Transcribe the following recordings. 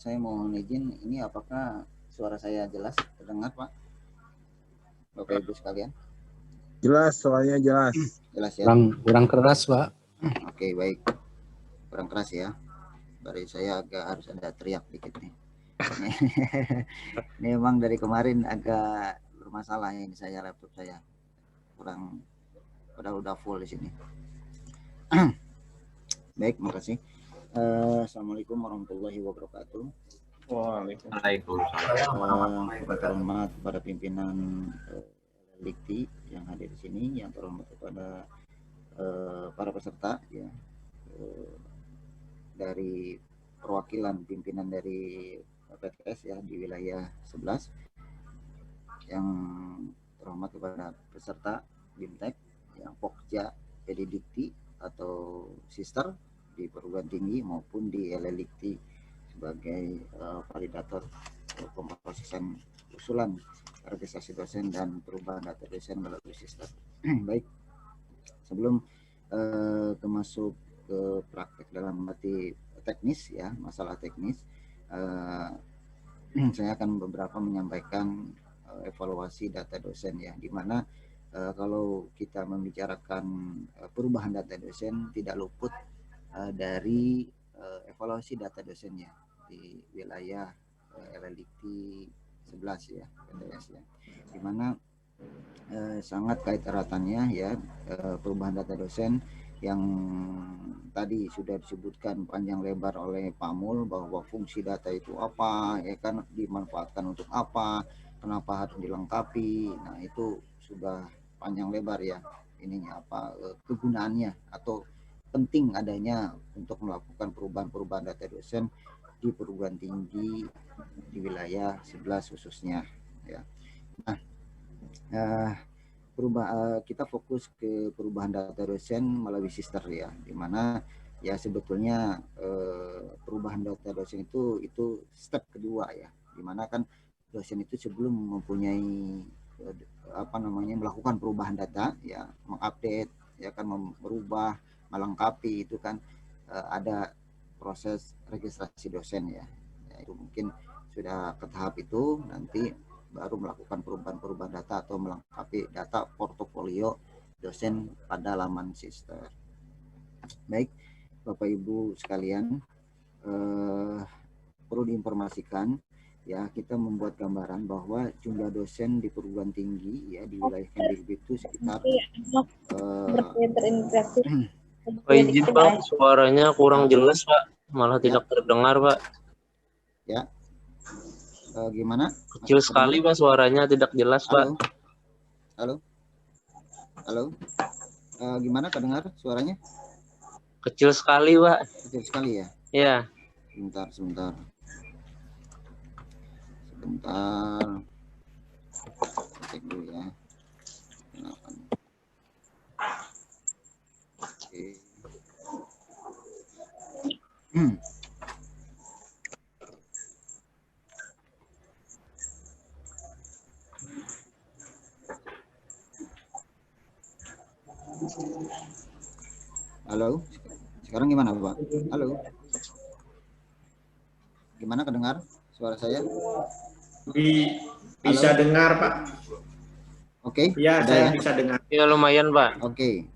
Saya mohon izin, ini apakah suara saya jelas terdengar, Pak? Bapak Ibu sekalian? Jelas, suaranya jelas. Jelas ya? Kurang keras, Pak. Oke, baik. Kurang keras ya. Berarti saya agak harus ada teriak dikit nih. Ini memang dari kemarin agak bermasalah ini saya, laptop saya. Kurang, padahal udah full di sini. Baik, makasih. Assalamualaikum warahmatullahi wabarakatuh. Waalaikumsalam. Terhormat kepada pimpinan LIKTI yang hadir di sini, yang terhormat kepada para peserta ya, dari perwakilan pimpinan dari PTS ya di wilayah 11, yang terhormat kepada peserta BIMTEK, yang Pokja jadi Dikti atau Sister di perguruan tinggi maupun di LLIKTI sebagai validator pemrosesan usulan registrasi dosen dan perubahan data dosen melalui sistem. Baik, sebelum masuk ke praktek dalam arti teknis ya, masalah teknis, saya akan beberapa menyampaikan evaluasi data dosen ya, dimana kalau kita membicarakan perubahan data dosen tidak luput dari evaluasi data dosennya di wilayah LLIKTI 11 ya, PTS ya, dimana sangat kait eratannya ya perubahan data dosen yang tadi sudah disebutkan panjang lebar oleh Pak Mul, bahwa fungsi data itu apa ya kan, dimanfaatkan untuk apa, kenapa harus dilengkapi. Nah, itu sudah panjang lebar ya ininya, apa kegunaannya atau penting adanya untuk melakukan perubahan-perubahan data dosen di perguruan tinggi di wilayah 11 khususnya ya. Nah, kita fokus ke perubahan data dosen melalui sister ya, dimana ya sebetulnya perubahan data dosen itu step kedua ya, dimana kan dosen itu sebelum mempunyai melakukan perubahan data ya, mengupdate ya kan, merubah, melengkapi, itu kan ada proses registrasi dosen ya, itu mungkin sudah ke tahap itu, nanti baru melakukan perubahan-perubahan data atau melengkapi data portofolio dosen pada laman sister. Baik, Bapak Ibu sekalian, perlu diinformasikan ya, kita membuat gambaran bahwa jumlah dosen di perguruan tinggi ya di wilayah Kemdikbud itu sekitar Izin Pak, suaranya kurang jelas Pak, malah tidak terdengar Pak. Ya. Gimana? Kecil sekali Pak, suaranya tidak jelas Pak. Halo. Gimana kedengar suaranya? Kecil sekali Pak. Kecil sekali ya? Iya. Sebentar. Cek dulu ya. Oke. Halo, sekarang gimana Pak? Halo, gimana kedengar suara saya? Bisa dengar Pak. Oke. Ya, saya bisa dengar. Ya lumayan Pak. Oke,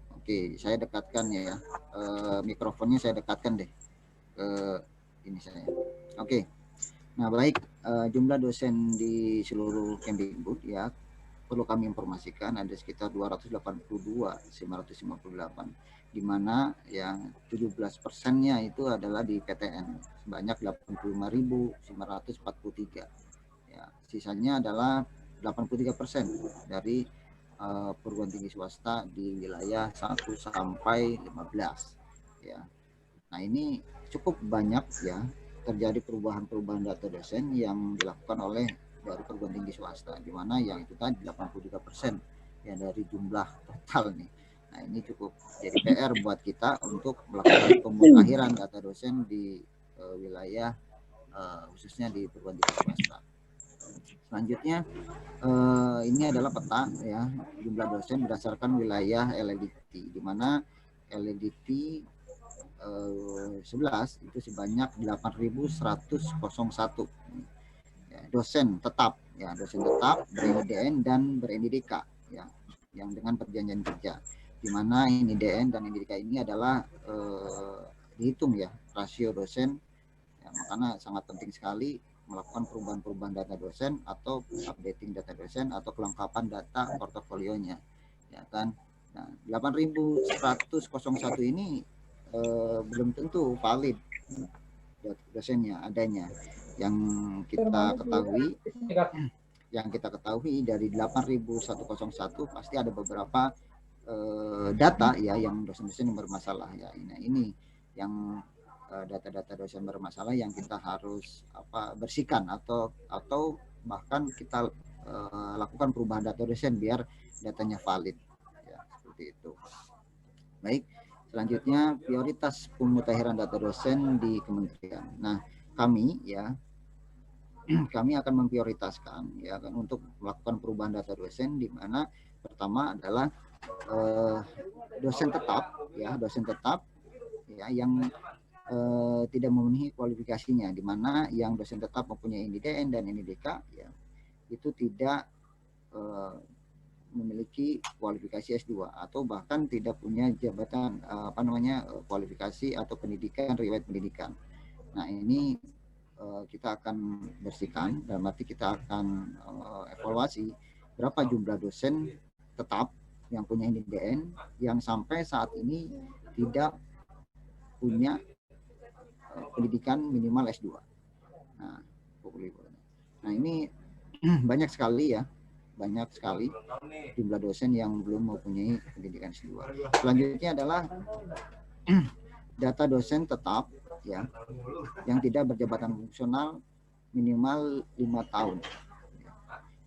saya dekatkan ya, mikrofonnya saya dekatkan deh ke ini saya. Oke. Nah baik, jumlah dosen di seluruh Kemdikbud ya, perlu kami informasikan ada sekitar 282.558, di mana yang 17%-nya itu adalah di PTN sebanyak 85.943 ya, sisanya adalah 83% dari perguruan tinggi swasta di wilayah 1 sampai 15 ya. Nah ini cukup banyak ya terjadi perubahan data dosen yang dilakukan oleh dari perguruan tinggi swasta, di mana yang itu tadi 83% ya dari jumlah total nih. Nah ini cukup jadi PR buat kita untuk melakukan pemutahiran data dosen di wilayah khususnya di perguruan tinggi swasta. Selanjutnya ini adalah peta ya jumlah dosen berdasarkan wilayah LLIKTI, di mana LLIKTI 2011 itu sebanyak 8.101 ya, dosen tetap ber-NIDN dan ber-NIDK ya, yang dengan perjanjian kerja, di mana NIDN dan NIDK ini adalah dihitung ya rasio dosen ya, makanya sangat penting sekali melakukan perubahan-perubahan data dosen atau updating data dosen atau kelengkapan data portofolionya ya kan. Nah, 8.101 ini belum tentu valid dosennya adanya. Yang kita ketahui dari 8.101 pasti ada beberapa data ya yang dosen-dosen yang bermasalah ya. Nah, ini yang data-data dosen bermasalah yang kita harus bersihkan atau bahkan kita lakukan perubahan data dosen biar datanya valid ya, seperti itu. Baik, selanjutnya prioritas pemutahiran data dosen di kementerian. Nah, kami akan memprioritaskan ya kan untuk melakukan perubahan data dosen, di mana pertama adalah dosen tetap ya yang tidak memenuhi kualifikasinya, di mana yang dosen tetap mempunyai NIDN dan NIDK ya itu tidak memiliki kualifikasi S2 atau bahkan tidak punya jabatan kualifikasi atau pendidikan, riwayat pendidikan. Nah, ini kita akan bersihkan, dalam arti kita akan evaluasi berapa jumlah dosen tetap yang punya NIDN yang sampai saat ini tidak punya pendidikan minimal S2. Nah, ini banyak sekali jumlah dosen yang belum mempunyai pendidikan S2. Selanjutnya adalah data dosen tetap ya yang tidak berjabatan fungsional minimal 5 tahun.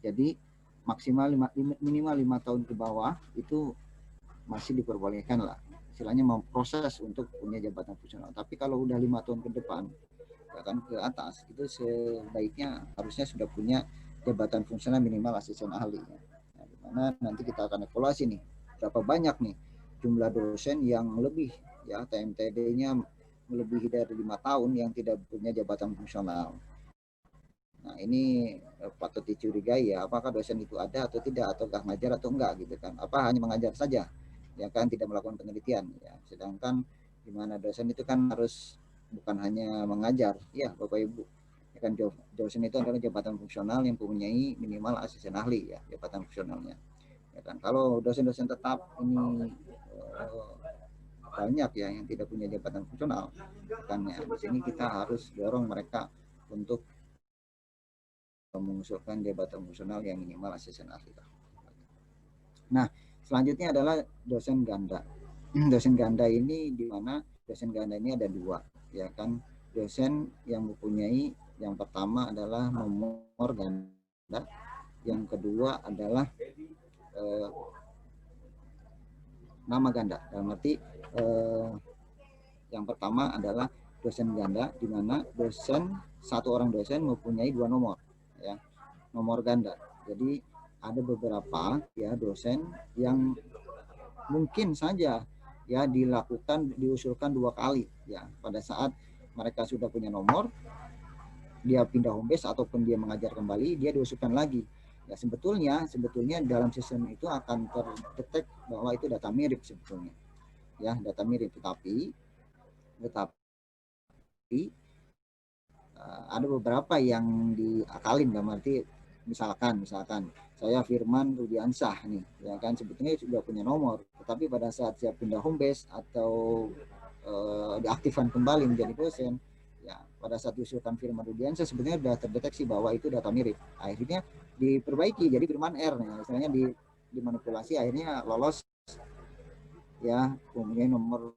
Jadi maksimal minimal 5 tahun ke bawah itu masih diperbolehkan lah, istilahnya memproses untuk punya jabatan fungsional. Tapi kalau udah 5 tahun ke depan ya kan ke atas, itu sebaiknya harusnya sudah punya jabatan fungsional minimal asisten ahli. Nah, dimana nanti kita akan evaluasi nih berapa banyak nih jumlah dosen yang lebih ya TMTD-nya melebihi dari 5 tahun yang tidak punya jabatan fungsional. Nah, ini patut dicurigai ya, apakah dosen itu ada atau tidak, ataukah ngajar atau enggak gitu kan. Apa hanya mengajar saja ya kan, tidak melakukan penelitian ya. Sedangkan di mana dosen itu kan harus bukan hanya mengajar ya Bapak Ibu. Ya kan, dosen itu adalah jabatan fungsional yang mempunyai minimal asisten ahli ya jabatan fungsionalnya. Ya kan, kalau dosen-dosen tetap ini banyak ya yang tidak punya jabatan fungsional kan ya, di sini kita harus dorong mereka untuk mengusulkan jabatan fungsional yang minimal asisten ahli. Nah, selanjutnya adalah dosen ganda. Dosen ganda ini di mana dosen ganda ini ada 2 ya kan. Dosen yang mempunyai, yang pertama adalah nomor ganda, yang kedua adalah nama ganda. Dalam arti yang pertama adalah dosen ganda, di mana satu orang dosen mempunyai 2 nomor ya, nomor ganda. Jadi ada beberapa ya dosen yang mungkin saja ya diusulkan 2 kali ya, pada saat mereka sudah punya nomor, dia pindah home base ataupun dia mengajar kembali, dia diusulkan lagi. Ya, sebetulnya dalam sistem itu akan terdetek bahwa itu data mirip sebetulnya. Ya, data mirip, tetapi ada beberapa yang diakalin, dalam arti misalkan saya Firman Rudiansah nih ya kan, sebetulnya sudah punya nomor, tetapi pada saat saya pindah home base atau diaktifkan kembali menjadi dosen ya, pada saat diusulkan Firman Rudiansah sebetulnya sudah terdeteksi bahwa itu data mirip. Akhirnya diperbaiki jadi Firman R ya, misalnya dimanipulasi, akhirnya lolos ya, mempunyai nomor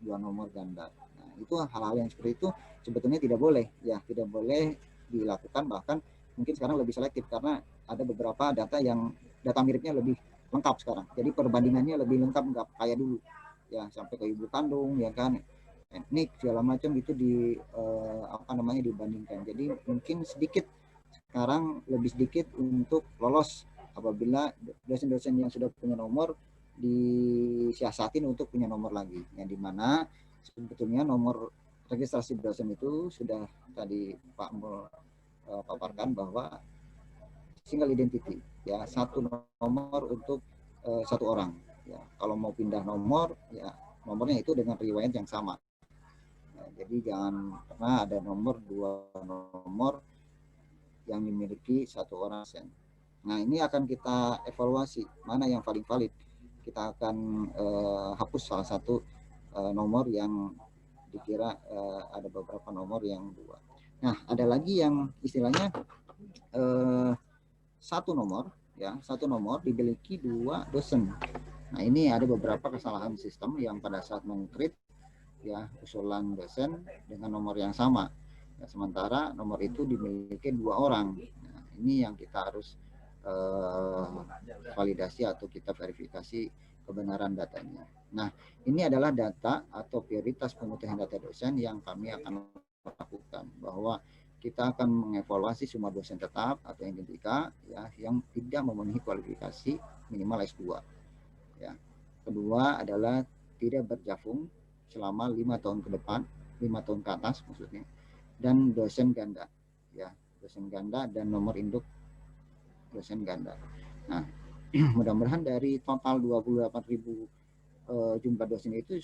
2 nomor ganda. Nah, itu hal-hal yang seperti itu sebetulnya tidak boleh ya, tidak boleh dilakukan. Bahkan mungkin sekarang lebih selektif karena ada beberapa data miripnya lebih lengkap sekarang. Jadi perbandingannya lebih lengkap, nggak kayak dulu ya, sampai ke ibu kandung ya kan, etnik segala macam itu dibandingkan. Jadi mungkin sekarang lebih sedikit untuk lolos apabila dosen-dosen yang sudah punya nomor disiasatin untuk punya nomor lagi, yang dimana sebetulnya nomor registrasi dosen itu sudah tadi Pak Mul paparkan bahwa single identity, ya, satu nomor untuk satu orang. Ya, kalau mau pindah nomor, ya nomornya itu dengan riwayat yang sama. Nah, jadi jangan pernah ada dua nomor yang dimiliki satu orang dosen. Nah, ini akan kita evaluasi mana yang paling valid. Kita akan hapus salah satu nomor yang dikira ada beberapa nomor yang dua. Nah, ada lagi yang istilahnya satu nomor dimiliki dua dosen. Nah, ini ada beberapa kesalahan sistem yang pada saat meng-create ya usulan dosen dengan nomor yang sama. Ya, sementara nomor itu dimiliki dua orang. Nah, ini yang kita harus validasi atau kita verifikasi kebenaran datanya. Nah, ini adalah data atau prioritas pemutihan data dosen yang kami akan lakukan, bahwa kita akan mengevaluasi semua dosen tetap atau yang DPK ya yang tidak memenuhi kualifikasi minimal S2. Ya. Kedua adalah tidak berjafung selama 5 tahun ke depan, 5 tahun ke atas maksudnya, dan dosen ganda, ya, dosen ganda dan nomor induk dosen ganda. Nah, mudah-mudahan dari total 28.000 jumlah dosen itu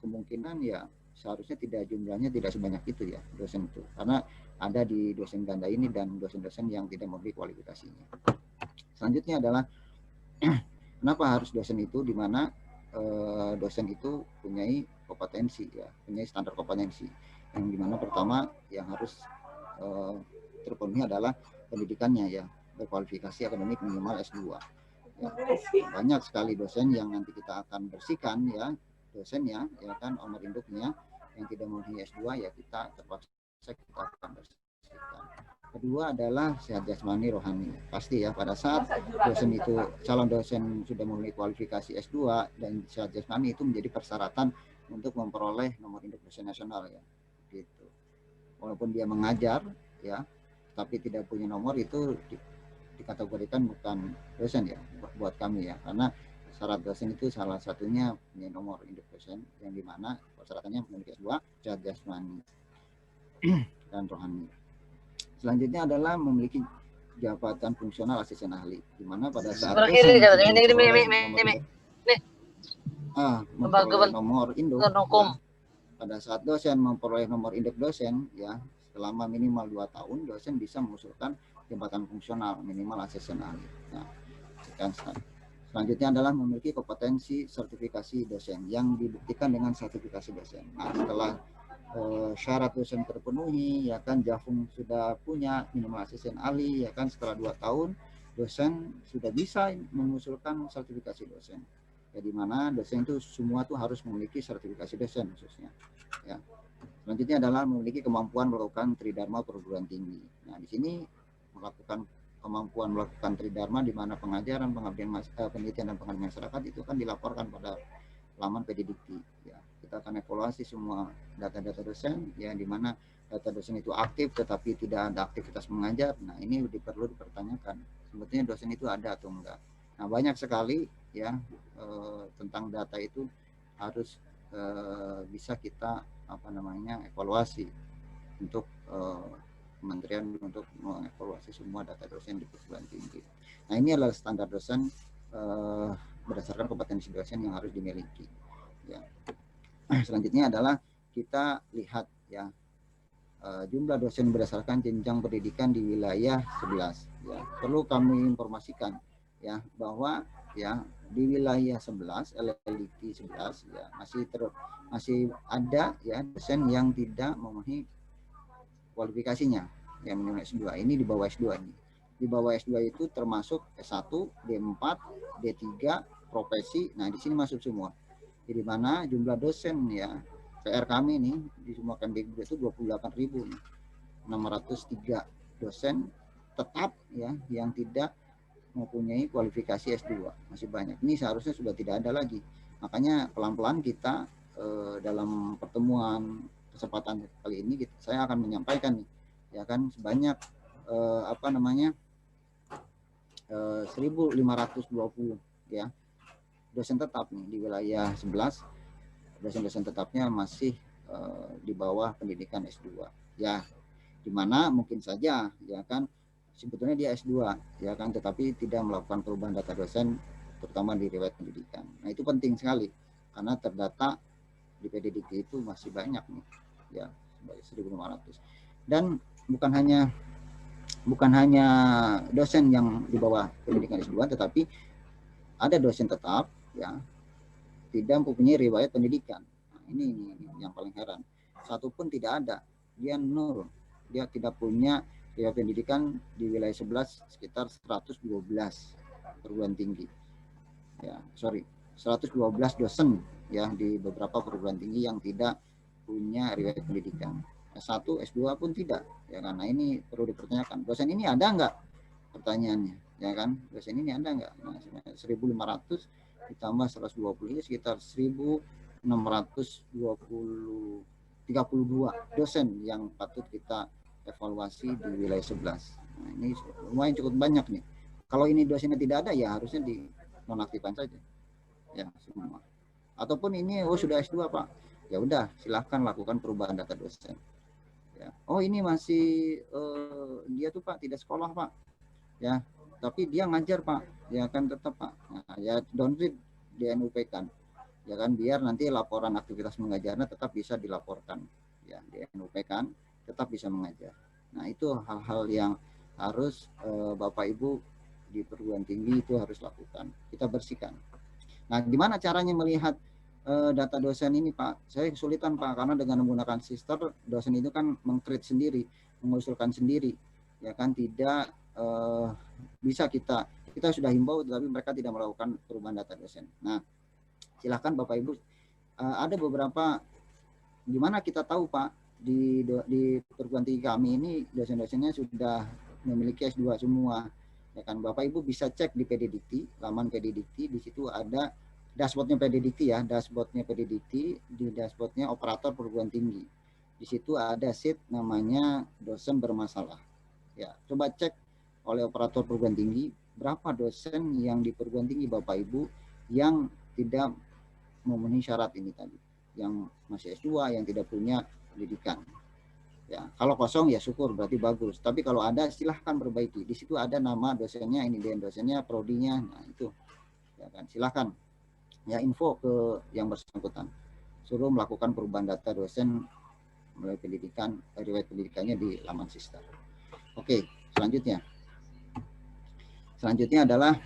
kemungkinan ya seharusnya jumlahnya tidak sebanyak itu ya dosen itu, karena ada di dosen ganda ini dan dosen-dosen yang tidak memenuhi kualifikasinya. Selanjutnya adalah kenapa harus dosen itu, di mana dosen itu punyai kompetensi ya, punyai standar kompetensi yang dimana pertama yang harus terpenuhi adalah pendidikannya ya, berkualifikasi akademik minimal S2. Ya, banyak sekali dosen yang nanti kita akan bersihkan ya, dosennya ya kan, nomor induknya yang tidak memenuhi S2 ya kita terpaksa kita akan bersihkan. Kedua adalah sehat jasmani rohani. Pasti ya pada saat dosen itu, calon dosen sudah memenuhi kualifikasi S2 dan sehat jasmani itu menjadi persyaratan untuk memperoleh nomor induk dosen nasional ya. Gitu. Walaupun dia mengajar ya, tapi tidak punya nomor, itu dikategorikan bukan dosen ya buat kami ya, karena syarat dosen itu salah satunya punya nomor induk dosen yang dimana persyaratannya memiliki S2, sehat jasmani dan rohani. Selanjutnya adalah memiliki jabatan fungsional asisten ahli, di mana pada saat dosen memperoleh nomor induk ya, pada saat dosen memperoleh nomor induk dosen ya, selama minimal 2 tahun dosen bisa mengusulkan jabatan fungsional minimal asisten ahli. Nah, selanjutnya adalah memiliki kompetensi sertifikasi dosen yang dibuktikan dengan sertifikasi dosen. Nah, setelah syarat dosen terpenuhi ya kan, Jafung sudah punya minimal asisten ahli ya kan, setelah 2 tahun dosen sudah bisa mengusulkan sertifikasi dosen. Ya, di mana dosen itu semua tuh harus memiliki sertifikasi dosen khususnya. Ya. Selanjutnya adalah memiliki kemampuan melakukan tridharma perguruan tinggi. Nah, di sini kemampuan melakukan tridharma di mana pengajaran, pengabdian penelitian dan pengabdian masyarakat itu kan dilaporkan pada laman PDDikti ya. Kita akan evaluasi semua data-data dosen ya, di mana data dosen itu aktif tetapi tidak ada aktivitas mengajar. Nah, ini perlu dipertanyakan sebetulnya dosen itu ada atau enggak. Nah, banyak sekali ya tentang data itu harus bisa kita evaluasi untuk kementerian untuk mengevaluasi semua data dosen di perguruan tinggi. Nah, ini adalah standar dosen berdasarkan kompetensi dosen yang harus dimiliki. Ya. Selanjutnya adalah kita lihat ya jumlah dosen berdasarkan jenjang pendidikan di wilayah 11. Ya. Perlu kami informasikan ya bahwa ya di wilayah 11 LLDT 11 ya masih ada ya dosen yang tidak memenuhi kualifikasinya yang minimal S2. Ini di bawah S2 ini. Di bawah S2 itu termasuk S1, D4, D3, profesi. Nah, di sini masuk semua. Jadi mana jumlah dosen ya PR kami nih di semua Kemdikbud itu 28.603 dosen tetap ya yang tidak mempunyai kualifikasi S2. Masih banyak. Ini seharusnya sudah tidak ada lagi. Makanya pelan-pelan kita dalam pertemuan kesempatan kali ini saya akan menyampaikan nih ya kan, sebanyak 1.520 ya dosen tetap nih di wilayah 11, dosen-dosen tetapnya masih di bawah pendidikan S2 ya, dimana mungkin saja ya kan sebetulnya dia S2 ya kan, tetapi tidak melakukan perubahan data dosen terutama di riwayat pendidikan. Nah itu penting sekali karena terdata di PDDK itu masih banyak nih ya, 1.500. Dan bukan hanya dosen yang di bawah pendidikan S2, tetapi ada dosen tetap ya tidak mempunyai riwayat pendidikan. Nah, ini yang paling heran. Satu pun tidak ada. Dia nol. Dia tidak punya riwayat pendidikan di wilayah 11 sekitar 112 perguruan tinggi. Ya, 112 dosen ya di beberapa perguruan tinggi yang tidak punya riwayat pendidikan. S1, S2 pun tidak. Ya karena ini perlu dipertanyakan. Dosen ini ada enggak? Pertanyaannya, ya kan? Dosen ini ada enggak? Nah, 1.500 ditambah 120 ini sekitar 1.632 dosen yang patut kita evaluasi di wilayah 11. Nah, ini lumayan cukup banyak nih. Kalau ini dosennya tidak ada ya harusnya dinonaktifkan saja. Ya, semua. Ataupun ini sudah S2, Pak. Ya udah, silahkan lakukan perubahan data dosen. Ya. Oh, ini masih dia tuh Pak tidak sekolah, Pak. Ya, tapi dia ngajar, Pak. Ya kan tetap, Pak. Nah, ya downgrade DNUP kan. Ya kan biar nanti laporan aktivitas mengajarnya tetap bisa dilaporkan. Ya, DNUP kan tetap bisa mengajar. Nah, itu hal-hal yang harus Bapak Ibu di perguruan tinggi itu harus lakukan. Kita bersihkan. Nah, gimana caranya melihat data dosen ini, Pak? Saya kesulitan, Pak, karena dengan menggunakan sister, dosen itu kan meng-create sendiri, mengusulkan sendiri, ya kan tidak bisa kita sudah himbau, tapi mereka tidak melakukan perubahan data dosen. Nah, silakan Bapak Ibu, ada beberapa, gimana kita tahu, Pak, di perguruan tinggi kami ini dosen-dosennya sudah memiliki S2 semua, ya kan? Bapak Ibu bisa cek di PDDikti, laman PDDikti, di situ ada dashboardnya PDDikti ya, dashboardnya PDDikti, di dashboardnya operator perguruan tinggi. Di situ ada sheet namanya dosen bermasalah. Ya, coba cek oleh operator perguruan tinggi berapa dosen yang di perguruan tinggi Bapak Ibu yang tidak memenuhi syarat ini tadi, yang masih S2, yang tidak punya pendidikan. Ya, kalau kosong ya syukur berarti bagus. Tapi kalau ada silahkan perbaiki. Di situ ada nama dosennya, ini dosennya, prodinya. Nah itu, ya kan silahkan. Ya info ke yang bersangkutan, suruh melakukan perubahan data dosen melalui pendidikan, riwayat pendidikannya di laman sister. Oke, selanjutnya adalah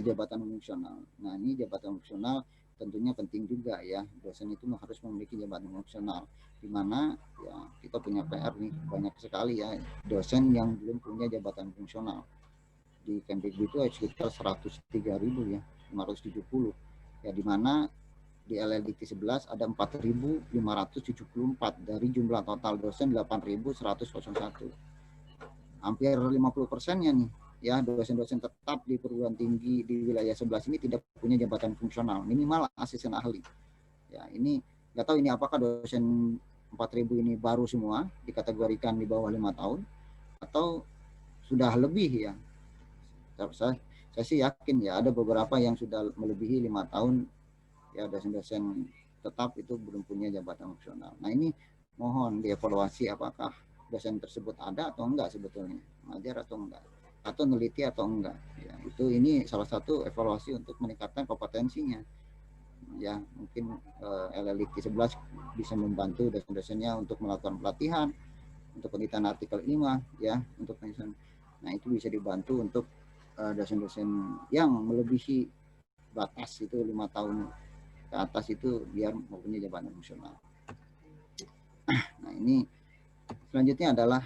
jabatan fungsional. Nah ini jabatan fungsional tentunya penting juga ya, dosen itu harus memiliki jabatan fungsional, di mana ya kita punya PR nih banyak sekali ya dosen yang belum punya jabatan fungsional. Di Kemdikbud itu sekitar 103.000 ya, 570 ya, di mana di LLDikti 11 ada 4.574 dari jumlah total dosen 8.101. Hampir 50%-nya nih ya dosen-dosen tetap di perguruan tinggi di wilayah 11 ini tidak punya jabatan fungsional, minimal asisten ahli. Ya, ini nggak tahu ini apakah dosen 4.000 ini baru semua dikategorikan di bawah 5 tahun atau sudah lebih ya. Saya sih yakin ya ada beberapa yang sudah melebihi 5 tahun ya dosen-dosen tetap itu belum punya jabatan fungsional. Nah ini mohon dievaluasi apakah dosen tersebut ada atau enggak sebetulnya, mengajar atau enggak, atau neliti atau enggak. Ya, itu ini salah satu evaluasi untuk meningkatkan kompetensinya. Ya mungkin LLDikti 11 bisa membantu dosen-dosennya untuk melakukan pelatihan, untuk penelitian artikel 5 ya, untuk penelitian. Nah itu bisa dibantu untuk dosen-dosen yang melebihi batas itu 5 tahun ke atas itu biar mempunyai jabatan fungsional. Nah ini selanjutnya adalah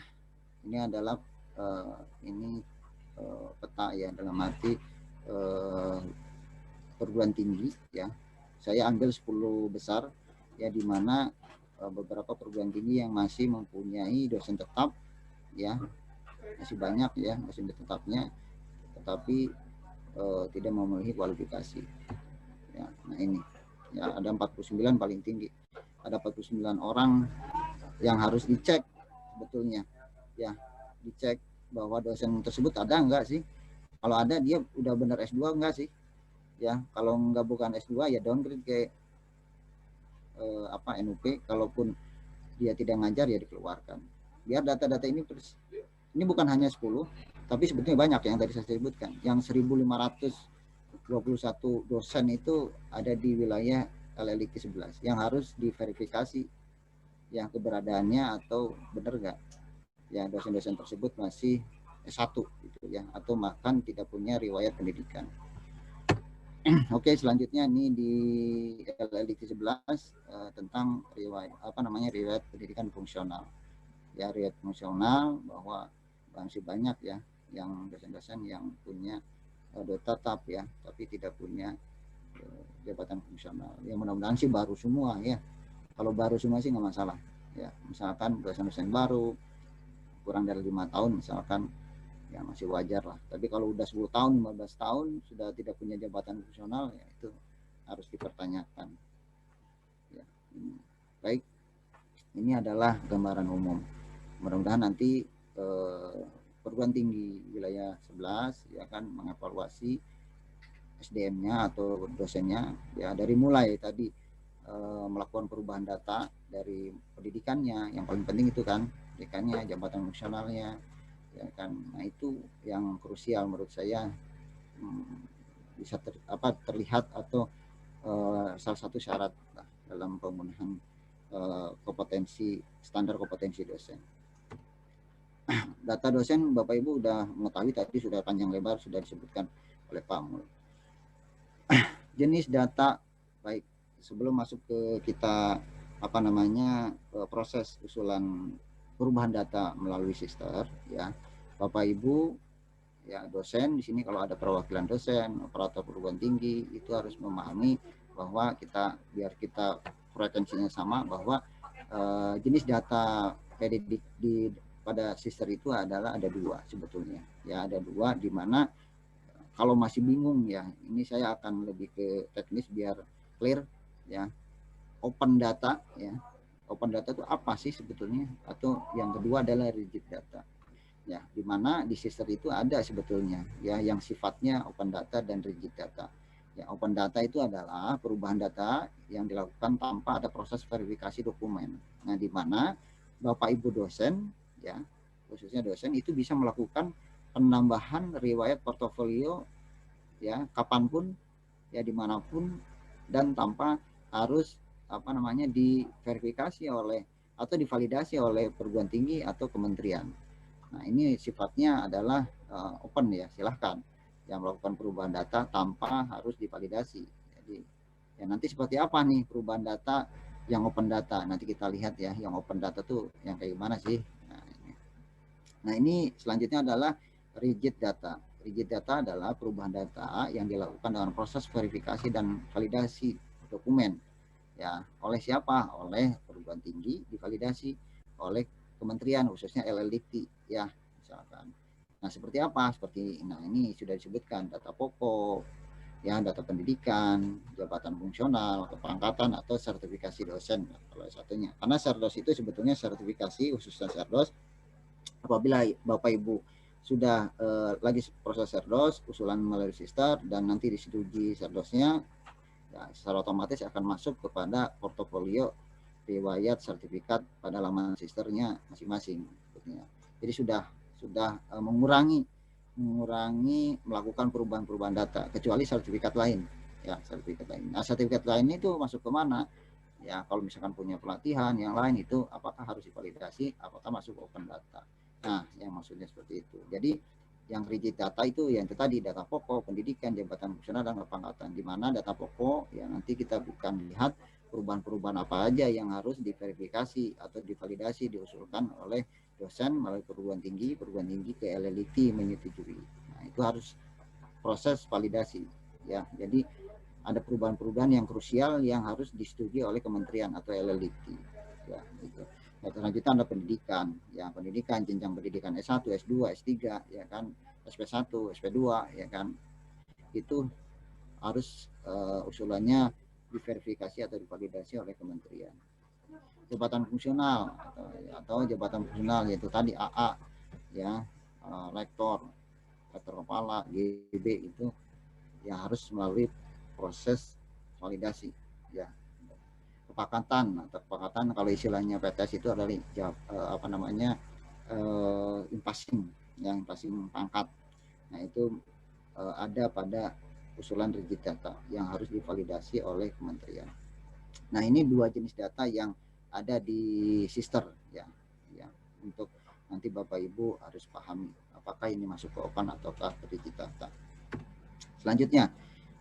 peta ya, dalam arti perguruan tinggi ya. Saya ambil 10 besar ya, di mana beberapa perguruan tinggi yang masih mempunyai dosen tetap ya, masih banyak ya dosen tetapnya, tetapi tidak memenuhi kualifikasi. Ya, nah ini ya ada 49 paling tinggi. Ada 49 orang yang harus dicek sebetulnya. Ya, dicek bahwa dosen tersebut ada enggak sih? Kalau ada dia udah benar S2 enggak sih? ya. Kalau nggak bukan S2 ya downgrade ke NUP. Kalaupun dia tidak ngajar ya dikeluarkan. Biar data-data ini bukan hanya 10, tapi sebetulnya banyak yang tadi saya sebutkan. Yang 1.521 dosen itu ada di wilayah LLIT 11 yang harus diverifikasi yang keberadaannya atau benar nggak ya dosen-dosen tersebut masih S1 gitu ya, atau bahkan tidak punya riwayat pendidikan. Oke, selanjutnya ini di LLIT 11 tentang riwayat pendidikan fungsional. Ya, riwayat fungsional bahwa masih banyak ya yang dosen-dosen yang punya tetap ya, tapi tidak punya jabatan fungsional. Ya mudah-mudahan sih baru semua ya. Kalau baru semua sih nggak masalah. Ya, misalkan dosen-dosen baru kurang dari 5 tahun misalkan, ya masih wajar lah. Tapi kalau udah 10 tahun, 15 tahun sudah tidak punya jabatan fungsional, ya itu harus dipertanyakan. Ya, baik, ini adalah gambaran umum. Mudah-mudahan nanti perguruan tinggi wilayah 11 ya kan mengevaluasi SDM-nya atau dosennya ya dari mulai tadi melakukan perubahan data dari pendidikannya, yang paling penting itu kan pendidikannya, jabatan fungsionalnya ya kan. Nah itu yang krusial menurut saya, bisa terlihat atau salah satu syarat dalam pembunuhan kompetensi, standar kompetensi dosen. Data dosen Bapak Ibu udah mengetahui tadi, sudah panjang lebar sudah disebutkan oleh Pak Mul. Jenis data, baik sebelum masuk ke kita proses usulan perubahan data melalui sister ya, Bapak Ibu ya dosen di sini, kalau ada perwakilan dosen, operator perguruan tinggi, itu harus memahami bahwa biar kita frekuensinya sama, bahwa jenis data pada sister itu adalah ada 2 sebetulnya ya, ada 2 di mana kalau masih bingung ya, ini saya akan lebih ke teknis biar clear ya. Open data ya, open data itu apa sih sebetulnya, atau yang kedua adalah rigid data ya, di mana di sister itu ada sebetulnya ya yang sifatnya open data dan rigid data ya. Open data itu adalah perubahan data yang dilakukan tanpa ada proses verifikasi dokumen. Nah, di mana Bapak Ibu dosen ya, khususnya dosen itu bisa melakukan penambahan riwayat portofolio ya kapanpun ya, dimanapun, dan tanpa harus diverifikasi oleh atau divalidasi oleh perguruan tinggi atau kementerian. Nah, ini sifatnya adalah open ya, silahkan yang melakukan perubahan data tanpa harus divalidasi. Jadi ya nanti seperti apa nih perubahan data yang open data, nanti kita lihat ya yang open data tuh yang kayak gimana sih. Nah ini selanjutnya adalah rigid data. Rigid data adalah perubahan data yang dilakukan dengan proses verifikasi dan validasi dokumen ya, oleh siapa? Oleh perguruan tinggi, divalidasi oleh kementerian, khususnya LLDT ya misalkan. Nah seperti apa? Ini sudah disebutkan data pokok ya, data pendidikan, jabatan fungsional atau pangkatan, atau sertifikasi dosen kalau satunya. Karena serdos itu sebetulnya sertifikasi, khususnya serdos apabila Bapak Ibu sudah lagi proses serdos, usulan melalui sister, dan nanti disetujui serdosnya, ya, secara otomatis akan masuk kepada portofolio riwayat sertifikat pada laman sisternya masing-masing. Jadi sudah mengurangi melakukan perubahan data, kecuali sertifikat lain ya, sertifikat lain. Nah sertifikat lain itu masuk ke mana ya, kalau misalkan punya pelatihan yang lain itu apakah harus divalidasi, apakah masuk open data. Nah yang maksudnya seperti itu. Jadi yang rigid data itu yang tadi data pokok, pendidikan, jabatan fungsional, dan pangkatan. Di mana data pokok ya nanti kita akan lihat perubahan-perubahan apa aja yang harus diverifikasi atau divalidasi, diusulkan oleh dosen melalui perguruan tinggi ke LLIT menyetujui. Nah itu harus proses validasi ya. Jadi ada perubahan-perubahan yang krusial yang harus disetujui oleh kementerian atau LLIT ya gitu. Nah, selanjutnya ada pendidikan ya, pendidikan jenjang pendidikan S1, S2, S3 ya kan, SP1, SP2 ya kan, itu harus usulannya diverifikasi atau divalidasi oleh kementerian. Jabatan fungsional atau jabatan fungsional yaitu tadi AA ya, rektor kepala, GB itu ya harus melalui proses validasi ya. Kepakatan kalau istilahnya PTS itu adalah impasing yang passing pangkat. Nah itu ada pada usulan rigid data yang harus divalidasi oleh kementerian. Nah ini 2 jenis data yang ada di Sister ya, untuk nanti Bapak Ibu harus pahami apakah ini masuk ke open ataukah ke rigid data. Selanjutnya,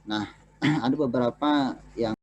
nah ada beberapa yang